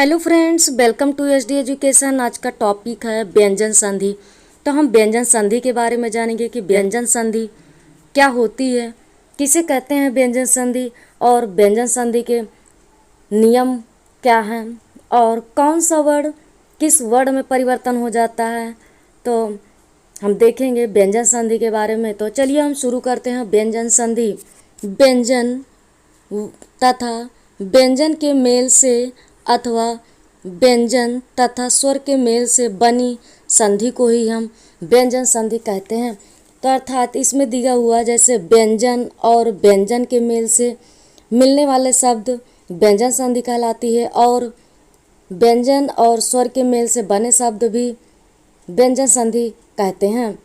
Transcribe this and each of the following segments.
Hello friends, welcome to HD education. आज का topic है व्यंजन संधि। तो हम व्यंजन संधि के बारे में जानेंगे कि व्यंजन संधि क्या होती है, किसे कहते हैं व्यंजन संधि, और व्यंजन संधि के नियम क्या हैं, और कौन सा वर्ड किस वर्ड में परिवर्तन हो जाता है। तो हम देखेंगे व्यंजन संधि के बारे में। तो चलिए हम शुरू करते हैं व्यंजन संधि। व्यंजन तथा व्यंजन के मेल से अथवा व्यंजन तथा स्वर के मेल से बनी संधि को ही हम व्यंजन संधि कहते हैं। तो अर्थात इसमें दिया हुआ जैसे व्यंजन और व्यंजन के मेल से मिलने वाले शब्द व्यंजन संधि कहलाती है, और व्यंजन और स्वर के मेल से बने शब्द भी व्यंजन संधि कहते हैं।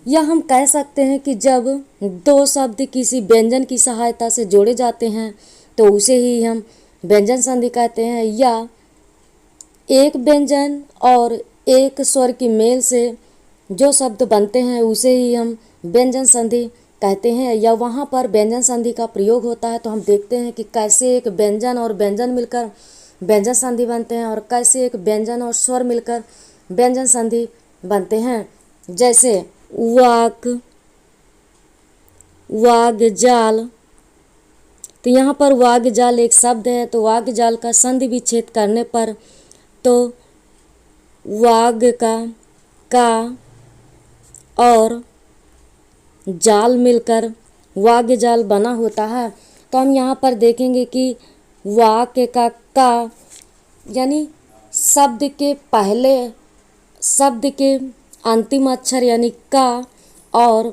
या हम कह सकते हैं कि जब दो शब्द किसी व्यंजन की सहायता से जोड़े जाते हैं तो उसे ही हम व्यंजन संधि कहते हैं, या एक व्यंजन और एक स्वर की मेल से जो शब्द बनते हैं उसे ही हम व्यंजन संधि कहते हैं, या वहाँ पर व्यंजन संधि का प्रयोग होता है। तो हम देखते हैं कि कैसे एक व्यंजन और व्यंजन मिलकर व्यंजन संधि बनते हैं और कैसे एक व्यंजन और स्वर मिलकर व्यंजन संधि बनते हैं। जैसे वाक, वागजाल। तो यहाँ पर वागजाल एक शब्द है, तो वागजाल का संधि विच्छेद करने पर तो वाग का और जाल मिलकर वागजाल बना होता है। तो हम यहाँ पर देखेंगे कि वाक का यानी शब्द के पहले शब्द के अंतिम अक्षर यानी का, और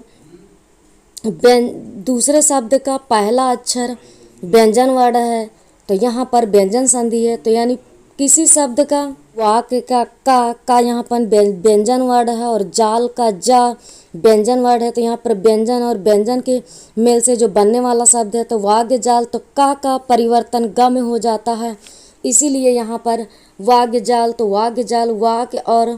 दूसरे शब्द का पहला अक्षर व्यंजन वर्ड है, तो यहाँ पर व्यंजन संधि है। तो यानी किसी शब्द का वाक का यहाँ पर व्यंजन वर्ड है, और जाल का जा व्यंजन वर्ड है। तो यहाँ पर व्यंजन और व्यंजन के मेल से जो बनने वाला शब्द है तो वाग्य जाल, तो का परिवर्तन ग में हो जाता है, इसीलिए यहाँ पर वाग्य जाल। तो वाग्य जाल वाक और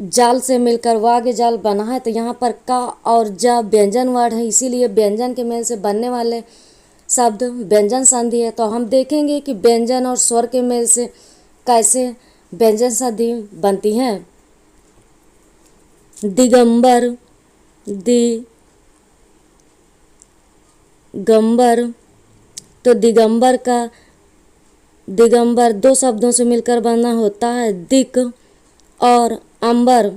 जाल से मिलकर वाग्य जाल बना है। तो यहाँ पर का और जा व्यंजन वर्ड है, इसीलिए व्यंजन के मेल से बनने वाले शब्द व्यंजन संधि है। तो हम देखेंगे कि व्यंजन और स्वर के मेल से कैसे व्यंजन संधि बनती है। दिगंबर, दिगंबर। तो दिगंबर दो शब्दों से मिलकर बना होता है। दिक और अंबर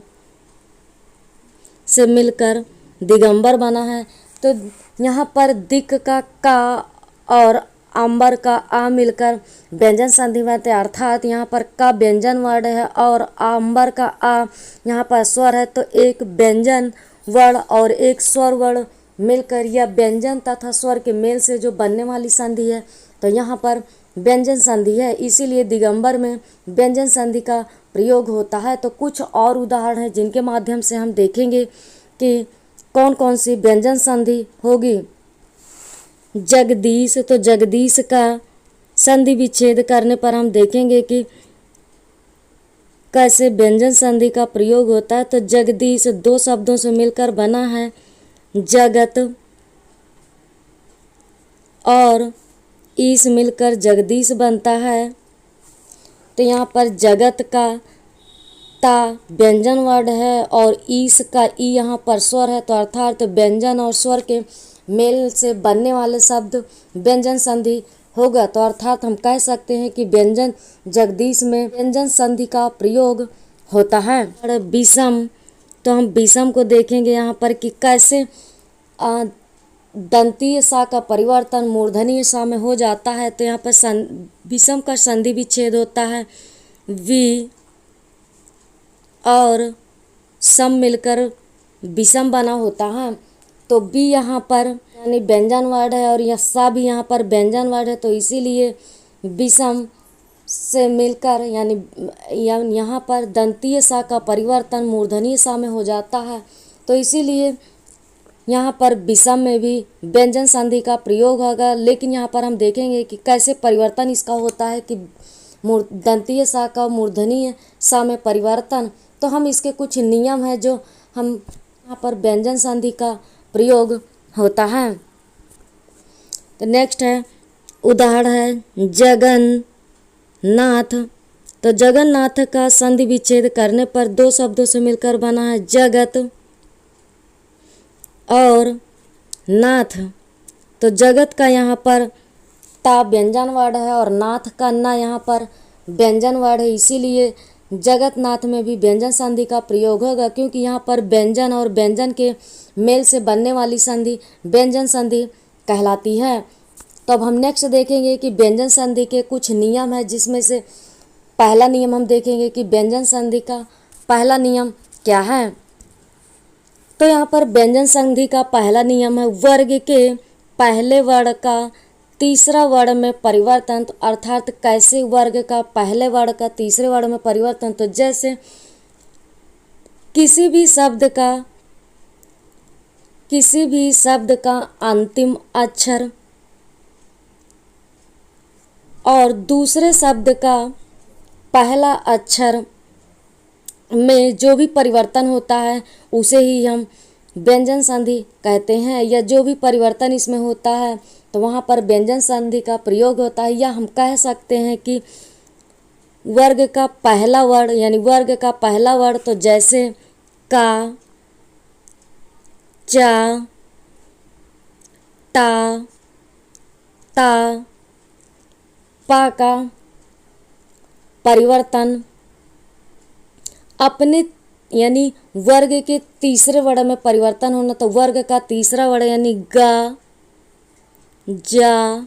से मिलकर दिगंबर बना है। तो यहाँ पर दिक का और अंबर का आ मिलकर व्यंजन संधि बनते हैं, अर्थात यहाँ पर का व्यंजन वर्ड है और अंबर का आ यहाँ पर स्वर है। तो एक व्यंजन वर्ण और एक स्वर वर्ण मिलकर यह व्यंजन तथा स्वर के मेल से जो बनने वाली संधि है, तो यहाँ पर व्यंजन संधि है, इसीलिए दिगंबर में व्यंजन संधि का प्रयोग होता है। तो कुछ और उदाहरण हैं जिनके माध्यम से हम देखेंगे कि कौन कौन सी व्यंजन संधि होगी। जगदीश, तो जगदीश का संधि विच्छेद करने पर हम देखेंगे कि कैसे व्यंजन संधि का प्रयोग होता है। तो जगदीश दो शब्दों से मिलकर बना है, जगत और ईश मिलकर जगदीश बनता है। तो यहाँ पर जगत का ता व्यंजन वर्ड है और ईश का ई यहाँ पर स्वर है, तो अर्थात व्यंजन और स्वर के मेल से बनने वाले शब्द व्यंजन संधि होगा। तो अर्थात हम कह सकते हैं कि व्यंजन जगदीश में व्यंजन संधि का प्रयोग होता है। और विषम, तो हम विषम को देखेंगे यहाँ पर कि कैसे दंतीय सा का परिवर्तन मूर्धनीय सा में हो जाता है। तो यहाँ पर विषम का संधि विच्छेद होता है, वी और सम मिलकर विषम बना होता है। तो बी यहाँ पर यानी व्यंजन वर्ड है और यह सा भी यहाँ पर व्यंजन वर्ड है, तो इसीलिए विषम से मिलकर यानी यहाँ पर दंतीय सा का परिवर्तन मूर्धनीय सा में हो जाता है। तो इसीलिए यहाँ पर विषम में भी व्यंजन संधि का प्रयोग होगा। लेकिन यहाँ पर हम देखेंगे कि कैसे परिवर्तन इसका होता है कि दंतीय सा का मूर्धनीय सा में परिवर्तन। तो हम इसके कुछ नियम हैं जो हम यहाँ पर व्यंजन संधि का प्रयोग होता है। तो नेक्स्ट है उदाहरण है जगन, नाथ, तो जगन्नाथ का संधि विच्छेद करने पर दो शब्दों से मिलकर बना है जगत और नाथ। तो जगत का यहाँ पर ता व्यंजन वर्ड है और नाथ का ना यहाँ पर व्यंजन वर्ड है, इसीलिए जगतनाथ में भी व्यंजन संधि का प्रयोग होगा, क्योंकि यहाँ पर व्यंजन और व्यंजन के मेल से बनने वाली संधि व्यंजन संधि कहलाती है। तो अब हम नेक्स्ट देखेंगे कि व्यंजन संधि के कुछ नियम है, जिसमें से पहला नियम हम देखेंगे कि व्यंजन संधि का पहला नियम क्या है। तो यहाँ पर व्यंजन संधि का पहला नियम है वर्ग के पहले वर्ण का तीसरा वर्ण में परिवर्तन। तो अर्थात कैसे वर्ग का पहले वर्ण का तीसरे वर्ण में परिवर्तन, तो जैसे किसी भी शब्द का अंतिम अक्षर और दूसरे शब्द का पहला अक्षर में जो भी परिवर्तन होता है उसे ही हम व्यंजन संधि कहते हैं, या जो भी परिवर्तन इसमें होता है तो वहाँ पर व्यंजन संधि का प्रयोग होता है। या हम कह सकते हैं कि वर्ग का पहला वर्ण, यानी वर्ग का पहला वर्ण, तो जैसे का, चा, टा, ता, पा का परिवर्तन अपने यानी वर्ग के तीसरे वर्ण में परिवर्तन होना, तो वर्ग का तीसरा वर्ण यानी गा, जा,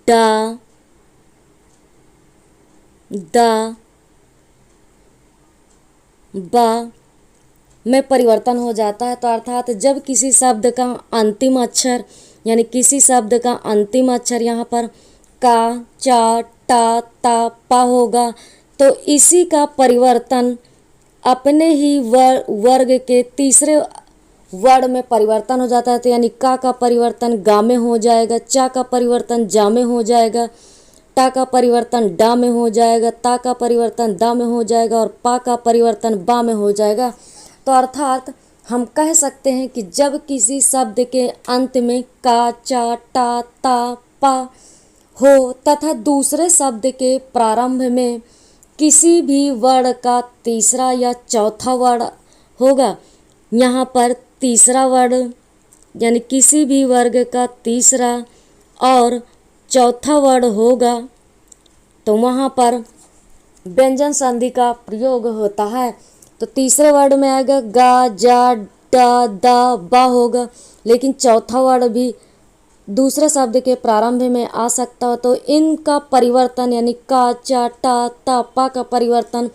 डा, दा, बा में परिवर्तन हो जाता है। तो अर्थात जब किसी शब्द का अंतिम अक्षर, यानी किसी शब्द का अंतिम अक्षर यहाँ पर का, चा, टा, ता, पा होगा, तो इसी का परिवर्तन अपने ही वर्ग के तीसरे वर्ण में परिवर्तन हो जाता है। तो यानी का परिवर्तन गा में हो जाएगा, चा का परिवर्तन जा में हो जाएगा, टा का परिवर्तन डा में हो जाएगा, ता का परिवर्तन दा में हो जाएगा और पा का परिवर्तन बा में हो जाएगा। तो अर्थात हम कह सकते हैं कि जब किसी शब्द के अंत में का, चा, टा, ता, पा हो तथा दूसरे शब्द के प्रारंभ में किसी भी वर्ण का तीसरा या चौथा वर्ण होगा, यहाँ पर तीसरा वर्ण यानी किसी भी वर्ग का तीसरा और चौथा वर्ण होगा, तो वहाँ पर व्यंजन संधि का प्रयोग होता है। तो तीसरे वर्ण में आएगा गा, जा, डा, दा, बा होगा, लेकिन चौथा वर्ण भी दूसरे शब्द के प्रारंभ में आ सकता हो। तो इनका परिवर्तन यानी का, चा, टा, ता, पा का परिवर्तन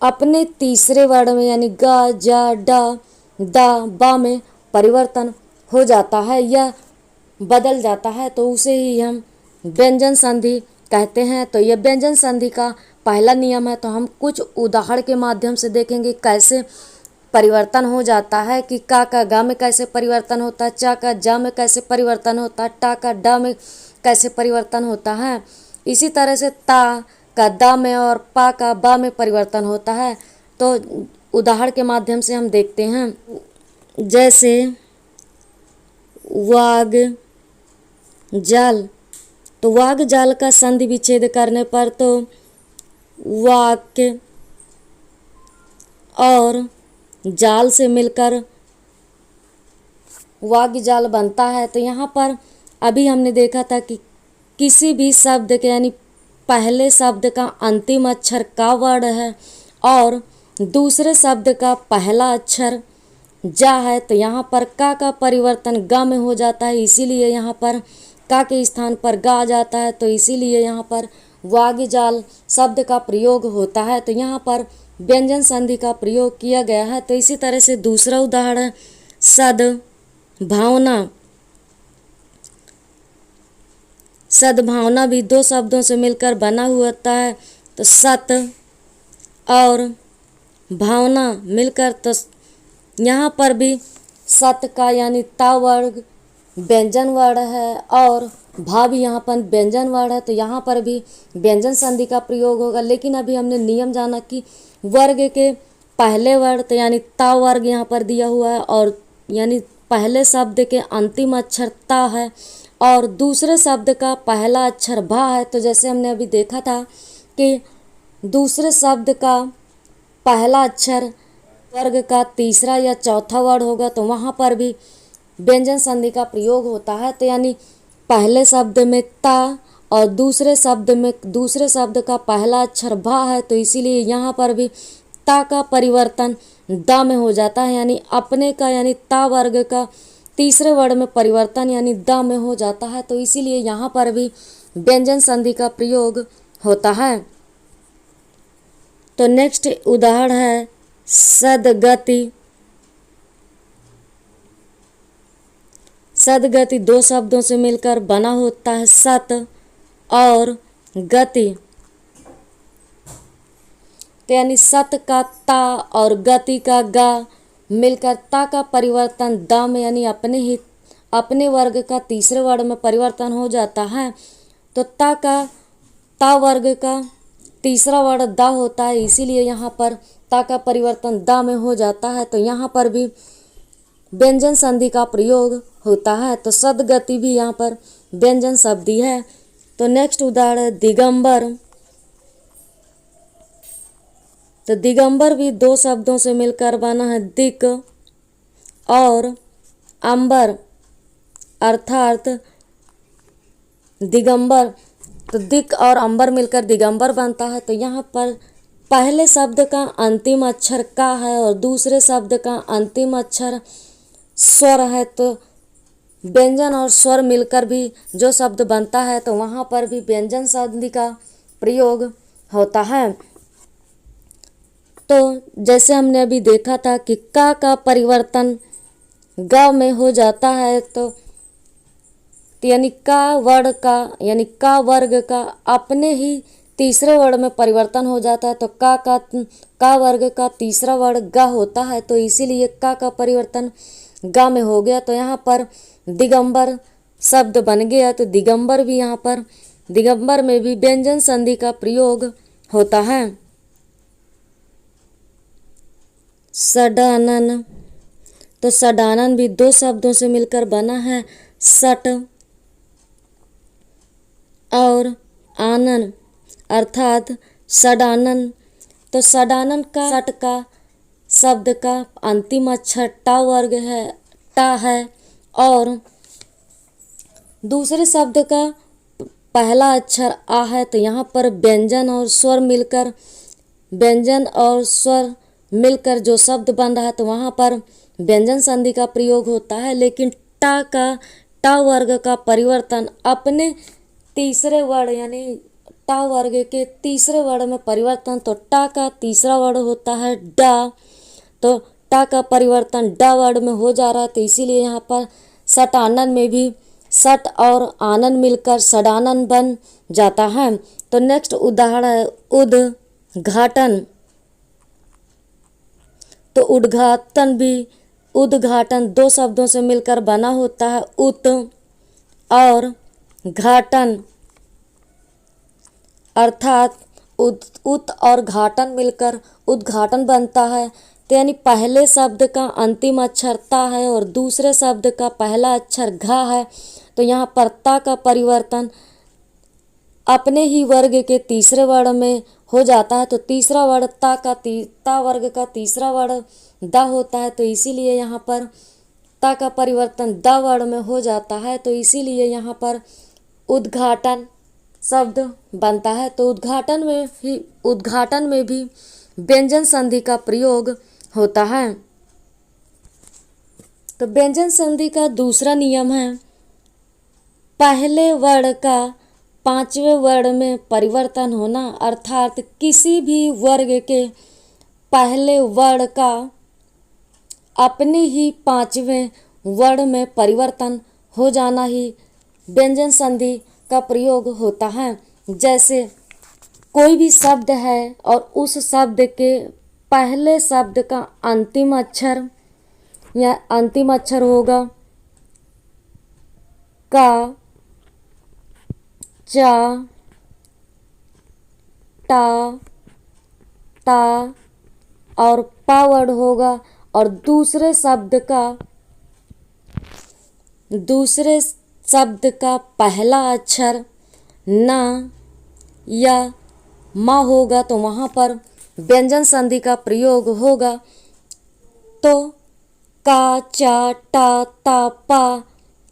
अपने तीसरे वर्ण में यानी गा, जा, डा, दा, बा में परिवर्तन हो जाता है या बदल जाता है, तो उसे ही हम व्यंजन संधि कहते हैं। तो यह व्यंजन संधि का पहला नियम है। तो हम कुछ उदाहरण के माध्यम से देखेंगे कैसे परिवर्तन हो जाता है, कि का गा में कैसे परिवर्तन होता है, चा का जा में कैसे परिवर्तन होता है, टा का डा में कैसे परिवर्तन होता है। इसी तरह से ता का दा में और पा का बा में परिवर्तन होता है। तो उदाहरण के माध्यम से हम देखते हैं, जैसे वाग जाल। तो वाग जाल का संधि विच्छेद करने पर तो वाक्य और जाल से मिलकर वाग्य जाल बनता है। तो यहाँ पर अभी हमने देखा था कि किसी भी शब्द के यानी पहले शब्द का अंतिम अक्षर का वर्ण है और दूसरे शब्द का पहला अक्षर जा है, तो यहाँ पर का परिवर्तन गा में हो जाता है, इसीलिए यहाँ पर का के स्थान पर गा आ जाता है। तो इसीलिए यहाँ पर वाग्य जाल शब्द का प्रयोग होता है। तो यहाँ पर व्यंजन संधि का प्रयोग किया गया है। तो इसी तरह से दूसरा उदाहरण है सद्भावना। सद्भावना भी दो शब्दों से मिलकर बना हुआ होता है। तो सत और भावना मिलकर, तो यहाँ पर भी सत का यानी ता वर्ग व्यंजन वर्ण है और भा भी यहाँ पर व्यंजन वर्ण है। तो यहाँ पर भी व्यंजन संधि का प्रयोग होगा। लेकिन अभी हमने नियम जाना कि वर्ग के पहले वर्ण तो यानी ता वर्ग यहाँ पर दिया हुआ है और यानी पहले शब्द के अंतिम अक्षर ता है और दूसरे शब्द का पहला अक्षर भा है। तो जैसे हमने अभी देखा था कि दूसरे शब्द का पहला अक्षर वर्ग का तीसरा या चौथा वर्ड होगा तो वहाँ पर भी व्यंजन संधि का प्रयोग होता है। तो यानी पहले शब्द में ता और दूसरे शब्द का पहला अक्षर भा है, तो इसीलिए यहाँ पर भी ता का परिवर्तन दा में हो जाता है, यानी अपने का यानी ता वर्ग का तीसरे वर्ड में परिवर्तन यानी दा में हो जाता है। तो इसीलिए यहाँ पर भी व्यंजन संधि का प्रयोग होता है। तो नेक्स्ट उदाहरण है सदगति। सदगति दो शब्दों से मिलकर बना होता है, सत और गति। तो यानी सत का ता और गति का गा मिलकर ता का परिवर्तन दा में यानी अपने वर्ग का तीसरे वर्ग में परिवर्तन हो जाता है। तो ता वर्ग का तीसरा वर्ड दा होता है, इसीलिए यहाँ पर ता का परिवर्तन दा में हो जाता है। तो यहाँ पर भी व्यंजन संधि का प्रयोग होता है। तो सदगति भी यहाँ पर व्यंजन शब्द है। तो नेक्स्ट उदाहरण दिगंबर। तो दिगंबर भी दो शब्दों से मिलकर बना है, दिक और अंबर, अर्थात दिगंबर। तो दिक और अंबर मिलकर दिगंबर बनता है। तो यहाँ पर पहले शब्द का अंतिम अक्षर का है और दूसरे शब्द का अंतिम अक्षर स्वर है। तो व्यंजन और स्वर मिलकर भी जो शब्द बनता है तो वहाँ पर भी व्यंजन संधि का प्रयोग होता है। तो जैसे हमने अभी देखा था कि का परिवर्तन ग में हो जाता है, तो यानी का वर्ग का अपने ही तीसरे वर्ड में परिवर्तन हो जाता है। तो का वर्ग का तीसरा वर्ड गा होता है, तो इसीलिए का परिवर्तन गा में हो गया। तो यहाँ पर दिगंबर शब्द बन गया। तो दिगंबर में भी व्यंजन संधि का प्रयोग होता है। सडानन। तो सडानन भी दो शब्दों से मिलकर बना है, सट और आनन, अर्थात सडानन। तो सडानन का सट का शब्द का अंतिम अक्षर टा है और दूसरे शब्द का पहला अक्षर आ है। तो यहाँ पर व्यंजन और स्वर मिलकर जो शब्द बन रहा है तो वहाँ पर व्यंजन संधि का प्रयोग होता है। लेकिन टा वर्ग का परिवर्तन अपने तीसरे वर्ड यानी टा वर्ग के तीसरे वर्ड में परिवर्तन, तो टा का तीसरा वर्ड होता है डा। तो टा का परिवर्तन डा वर्ड में हो जा रहा है, तो इसीलिए यहाँ पर सटानन में भी सट और आनन मिलकर सडानन बन जाता है। तो नेक्स्ट उदाहरण है उद्घाटन। तो उद्घाटन दो शब्दों से मिलकर बना होता है, उत और घाटन, अर्थात उत और घाटन मिलकर उद्घाटन बनता है। तो यानी पहले शब्द का अंतिम अक्षर ता है और दूसरे शब्द का पहला अक्षर घा है। तो यहाँ पर ता का परिवर्तन अपने ही वर्ग के तीसरे वर्ड में हो जाता है। तो तीसरा वर्ड ता वर्ग का तीसरा वर्ड दा होता है, तो इसीलिए यहाँ पर ता का परिवर्तन दा वर्ड में हो जाता है। तो इसीलिए यहाँ पर उद्घाटन शब्द बनता है। तो उद्घाटन में भी व्यंजन संधि का प्रयोग होता है। तो व्यंजन संधि का दूसरा नियम है, पहले वर्ण का पांचवें वर्ण में परिवर्तन होना, अर्थात किसी भी वर्ग के पहले वर्ण का अपने ही पांचवें वर्ण में परिवर्तन हो जाना ही व्यंजन संधि का प्रयोग होता है। जैसे कोई भी शब्द है और उस शब्द के पहले शब्द का अंतिम अक्षर होगा का, चा, टा, ता और पा वर्ड होगा और दूसरे शब्द का पहला अक्षर न या म होगा तो वहाँ पर व्यंजन संधि का प्रयोग होगा। तो का, चा, टा, ता, पा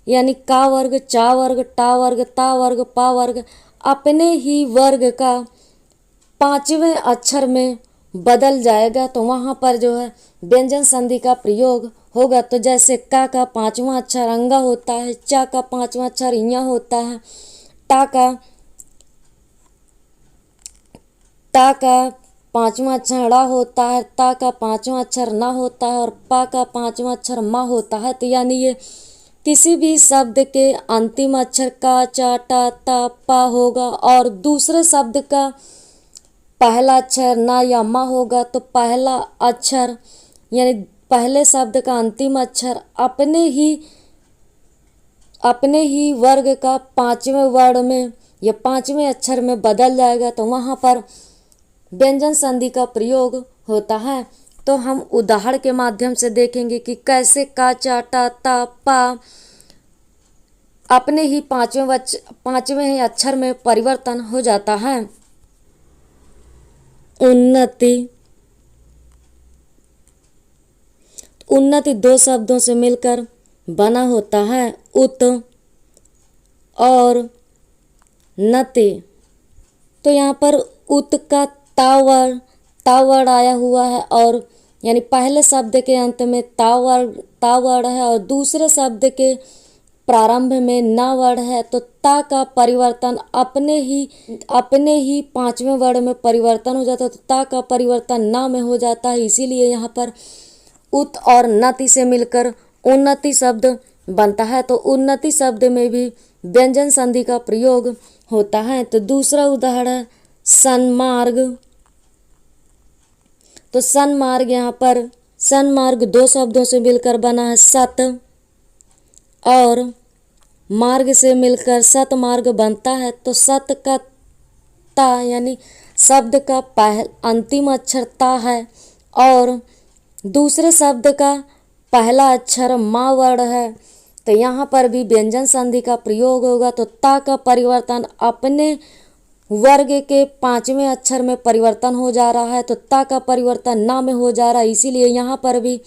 यानी का वर्ग, चा वर्ग, टा वर्ग, ता वर्ग, पा वर्ग अपने ही वर्ग का पांचवें अक्षर में बदल जाएगा। तो वहाँ पर जो है व्यंजन संधि का प्रयोग होगा। तो जैसे का पांचवा अक्षर अंगा होता है, चा का पांचवा अक्षर इया होता है, टा का पांचवा अक्षर ड़ा होता है, ता का पांचवा अक्षर ना होता है और पा का पांचवा अक्षर मा होता है। तो यानी ये किसी भी शब्द के अंतिम अक्षर का, चा, टा, ता, पा होगा और दूसरे शब्द का पहला अक्षर ना या मा होगा तो पहला अक्षर यानी पहले शब्द का अंतिम अक्षर अपने ही वर्ग का पांचवें वर्ण में या पांचवें अक्षर में बदल जाएगा। तो वहाँ पर व्यंजन संधि का प्रयोग होता है। तो हम उदाहरण के माध्यम से देखेंगे कि कैसे का, चा, टा, ता, पा अपने ही पांचवें अक्षर में परिवर्तन हो जाता है। उन्नति दो शब्दों से मिलकर बना होता है, उत और नति। तो यहाँ पर उत का तावड़ आया हुआ है और यानी पहले शब्द के अंत में तावड़ है और दूसरे शब्द के प्रारंभ में ना वर्ण है। तो ता का परिवर्तन अपने ही पांचवें वर्ण में परिवर्तन हो जाता है। तो ता का परिवर्तन ना में हो जाता है। इसीलिए यहाँ पर उत और नति से मिलकर उन्नति शब्द बनता है। तो उन्नति शब्द में भी व्यंजन संधि का प्रयोग होता है। तो दूसरा उदाहरण है सन्मार्ग। तो सन्मार्ग, यहाँ पर सन्मार्ग दो शब्दों से मिलकर बना है, सत और मार्ग से मिलकर सतमार्ग बनता है। तो सत का ता यानी शब्द का अंतिम अक्षर ता है और दूसरे शब्द का पहला अक्षर मा वर्ण है। तो यहाँ पर भी व्यंजन संधि का प्रयोग होगा। तो ता का परिवर्तन अपने वर्ग के पांचवें अक्षर में परिवर्तन हो जा रहा है। तो ता का परिवर्तन ना में हो जा रहा है। इसीलिए यहाँ पर भी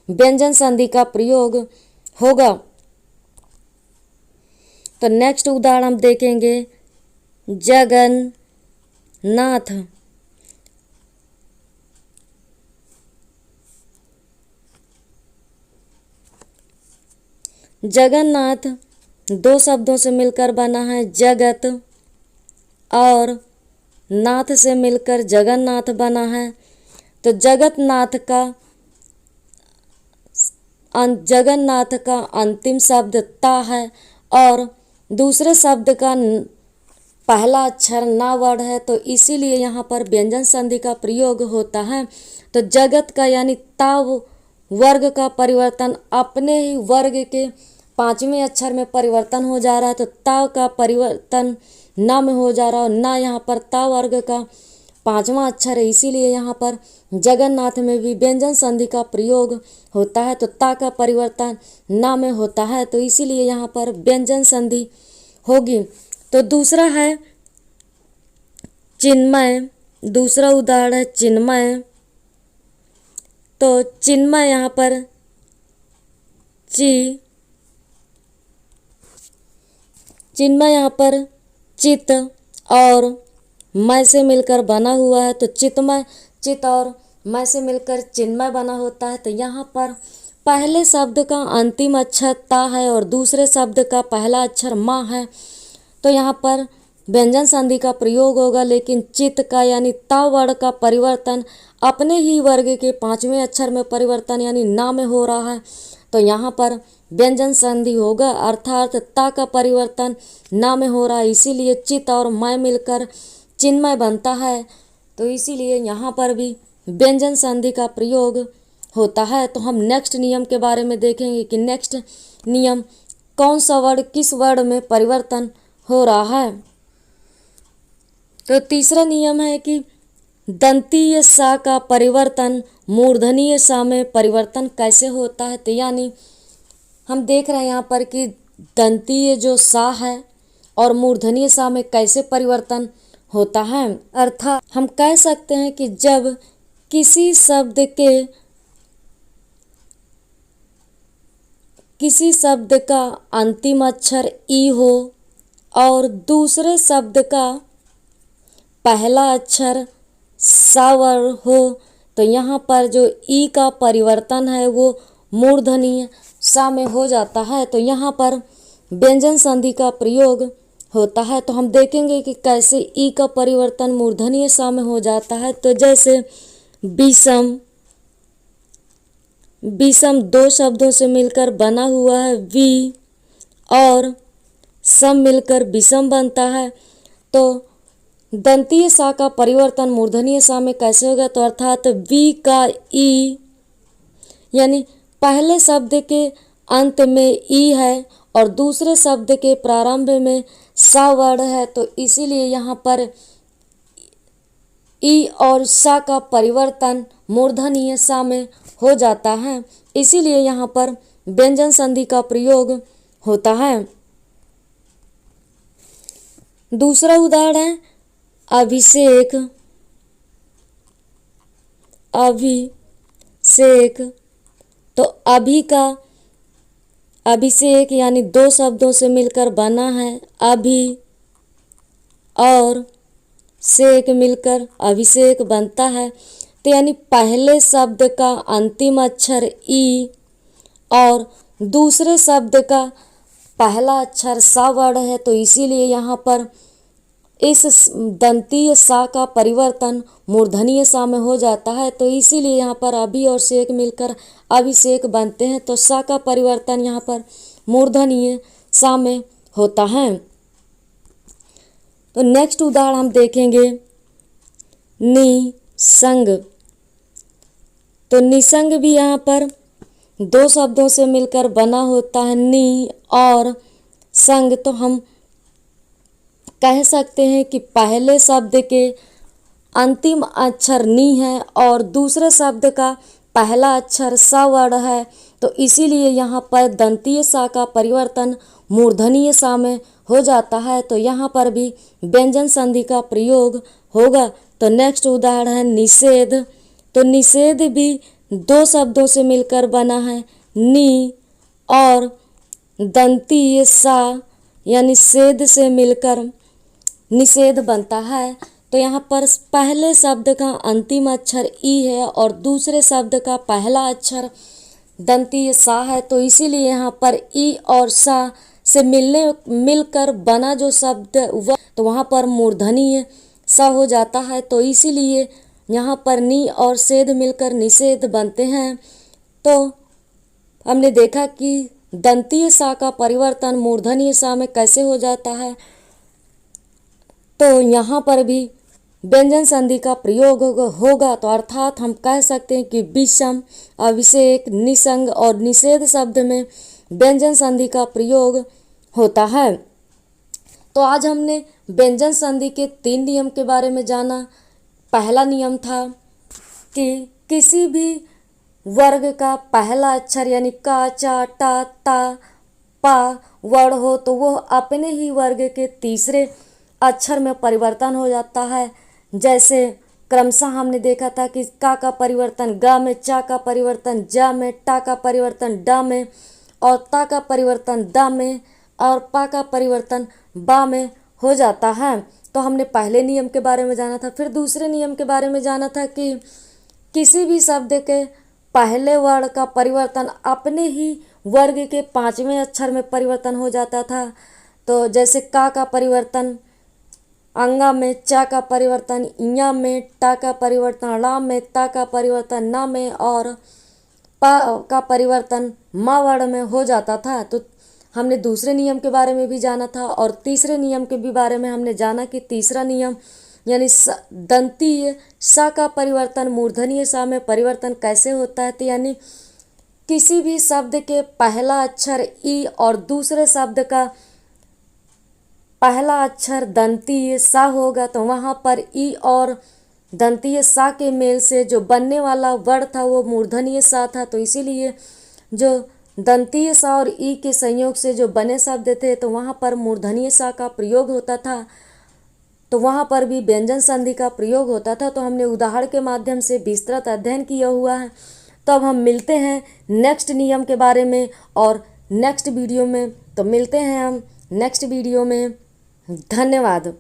व्यंजन संधि का प्रयोग होगा। तो नेक्स्ट उदाहरण हम देखेंगे जगन्नाथ। जगन्नाथ दो शब्दों से मिलकर बना है, जगत और नाथ से मिलकर जगन्नाथ बना है। तो जगन्नाथ का अंतिम शब्द ता है और दूसरे शब्द का पहला अक्षर ना वर्ण है। तो इसीलिए यहाँ पर व्यंजन संधि का प्रयोग होता है। तो जगत का यानी ता वर्ग का परिवर्तन अपने ही वर्ग के पांचवें अक्षर में परिवर्तन हो जा रहा है। तो ता का परिवर्तन ना में हो जा रहा है। ना यहाँ पर ता वर्ग का पांचवा अक्षर है। इसीलिए यहाँ पर जगन्नाथ में भी व्यंजन संधि का प्रयोग होता है। तो ता का परिवर्तन ना में होता है। तो इसीलिए यहाँ पर व्यंजन संधि होगी। तो दूसरा है चिन्मय। दूसरा उदाहरण है चिन्मय। तो चिन्मय यहाँ पर चिन्मय यहाँ पर चित और मय से मिलकर बना हुआ है। तो चित और मय से मिलकर चिन्मय बना होता है। तो यहाँ पर पहले शब्द का अंतिम अक्षर ता है और दूसरे शब्द का पहला अक्षर मा है। तो यहाँ पर व्यंजन संधि का प्रयोग होगा। लेकिन चित का यानी ता वर्ण का परिवर्तन अपने ही वर्ग के पांचवें अक्षर में परिवर्तन यानी ना में हो रहा है। तो यहाँ पर व्यंजन संधि होगा, अर्थात ता का परिवर्तन ना में हो रहा है। इसीलिए चित और मय मिलकर चिन्मय बनता है। तो इसीलिए यहाँ पर भी व्यंजन संधि का प्रयोग होता है। तो हम नेक्स्ट नियम के बारे में देखेंगे कि नेक्स्ट नियम कौन सा वर्ण किस वर्ण में परिवर्तन हो रहा है। तो तीसरा नियम है कि दंतीय सा का परिवर्तन मूर्धनीय सा में परिवर्तन कैसे होता है। तो यानी हम देख रहे हैं यहाँ पर कि दंतीय जो सा है और मूर्धन्य सा में कैसे परिवर्तन होता है। अर्थात हम कह सकते हैं कि जब किसी शब्द का अंतिम अक्षर ई हो और दूसरे शब्द का पहला अक्षर सा वर्ण हो तो यहाँ पर जो ई का परिवर्तन है वो मूर्धन्य सा में हो जाता है। तो यहाँ पर व्यंजन संधि का प्रयोग होता है। तो हम देखेंगे कि कैसे ई का परिवर्तन मूर्धन्य सा में हो जाता है। तो जैसे विषम, विषम दो शब्दों से मिलकर बना हुआ है, वि और सम मिलकर विषम बनता है। तो दंतीय सा का परिवर्तन मूर्धन्य सा में कैसे होगा, तो अर्थात वी का ई, यानी पहले शब्द के अंत में ई है और दूसरे शब्द के प्रारंभ में सा वर्ण है, तो इसीलिए यहाँ पर ई और सा का परिवर्तन मूर्धन्य सा में हो जाता है। इसीलिए यहाँ पर व्यंजन संधि का प्रयोग होता है। दूसरा उदाहरण है अभिषेक, अभिषेक। तो अभी का अभिषेक यानी दो शब्दों से मिलकर बना है, अभी और शेक मिलकर अभिषेक बनता है। तो यानी पहले शब्द का अंतिम अक्षर ई और दूसरे शब्द का पहला अक्षर सा वर्ण है, तो इसीलिए यहाँ पर इस दंतीय सा का परिवर्तन मूर्धन्य सा में हो जाता है। तो इसीलिए यहाँ पर अभी और शेक मिलकर अभिषेक बनते हैं। तो सा का परिवर्तन यहाँ पर मूर्धन्य सा में होता है। तो नेक्स्ट उदाहरण हम देखेंगे निसंग। तो निसंग भी यहाँ पर दो शब्दों से मिलकर बना होता है, नि और संग। तो हम कह सकते हैं कि पहले शब्द के अंतिम अक्षर नी है और दूसरे शब्द का पहला अक्षर सा वर्ण है, तो इसीलिए यहाँ पर दंतीय सा का परिवर्तन मूर्धन्य सा में हो जाता है। तो यहाँ पर भी व्यंजन संधि का प्रयोग होगा। तो नेक्स्ट उदाहरण है निषेध। तो निषेध भी दो शब्दों से मिलकर बना है, नी और दंतीय सा यानी सेद से मिलकर निषेध बनता है। तो यहाँ पर पहले शब्द का अंतिम अक्षर ई है और दूसरे शब्द का पहला अक्षर दंतीय सा है, तो इसीलिए यहाँ पर ई और सा से मिलकर बना जो शब्द तो वहाँ पर मूर्धन्य सा हो जाता है। तो इसीलिए यहाँ पर नी और सेद मिलकर निषेध बनते हैं। तो हमने देखा कि दंतीय सा का परिवर्तन मूर्धन्य सा में कैसे हो जाता है। तो यहाँ पर भी व्यंजन संधि का प्रयोग होगा। तो अर्थात हम कह सकते हैं कि विषम, अभिषेक, निसंग और निषेध शब्द में व्यंजन संधि का प्रयोग होता है। तो आज हमने व्यंजन संधि के 3 नियम के बारे में जाना। पहला नियम था कि किसी भी वर्ग का पहला अक्षर यानी का, चा, टा, ता, पा वर्ण हो तो वो अपने ही वर्ग के तीसरे अक्षर में परिवर्तन हो जाता है। जैसे क्रमशः हमने देखा था कि का परिवर्तन गा में, चा का परिवर्तन जा में, टा का परिवर्तन डा में और ता का परिवर्तन दा में और पा का परिवर्तन बा में हो जाता है। तो हमने पहले नियम के बारे में जाना था। फिर दूसरे नियम के बारे में जाना था कि किसी भी शब्द के पहले वर्ण का परिवर्तन अपने ही वर्ग के 5वें अक्षर में परिवर्तन हो जाता था। तो जैसे का परिवर्तन अंगा में, चा का परिवर्तन इया में, टा का परिवर्तन ला में, ता का परिवर्तन ना में और पा का परिवर्तन मा वर्ण में हो जाता था। तो हमने दूसरे नियम के बारे में भी जाना था और तीसरे नियम के भी बारे में हमने जाना कि तीसरा नियम यानी दंतीय सा का परिवर्तन मूर्धन्य सा में परिवर्तन कैसे होता है। तो यानी किसी भी शब्द के पहला अक्षर ई और दूसरे शब्द का पहला अक्षर दंतीय सा होगा तो वहाँ पर ई और दंतीय सा के मेल से जो बनने वाला वर्ण था वो मूर्धन्य सा था। तो इसीलिए जो दंतीय सा और ई के संयोग से जो बने शब्द थे तो वहाँ पर मूर्धन्य सा का प्रयोग होता था, तो वहाँ पर भी व्यंजन संधि का प्रयोग होता था। तो हमने उदाहरण के माध्यम से विस्तृत अध्ययन किया हुआ है। तो अब हम मिलते हैं नेक्स्ट नियम के बारे में और नेक्स्ट वीडियो में। तो मिलते हैं हम नेक्स्ट वीडियो में। धन्यवाद।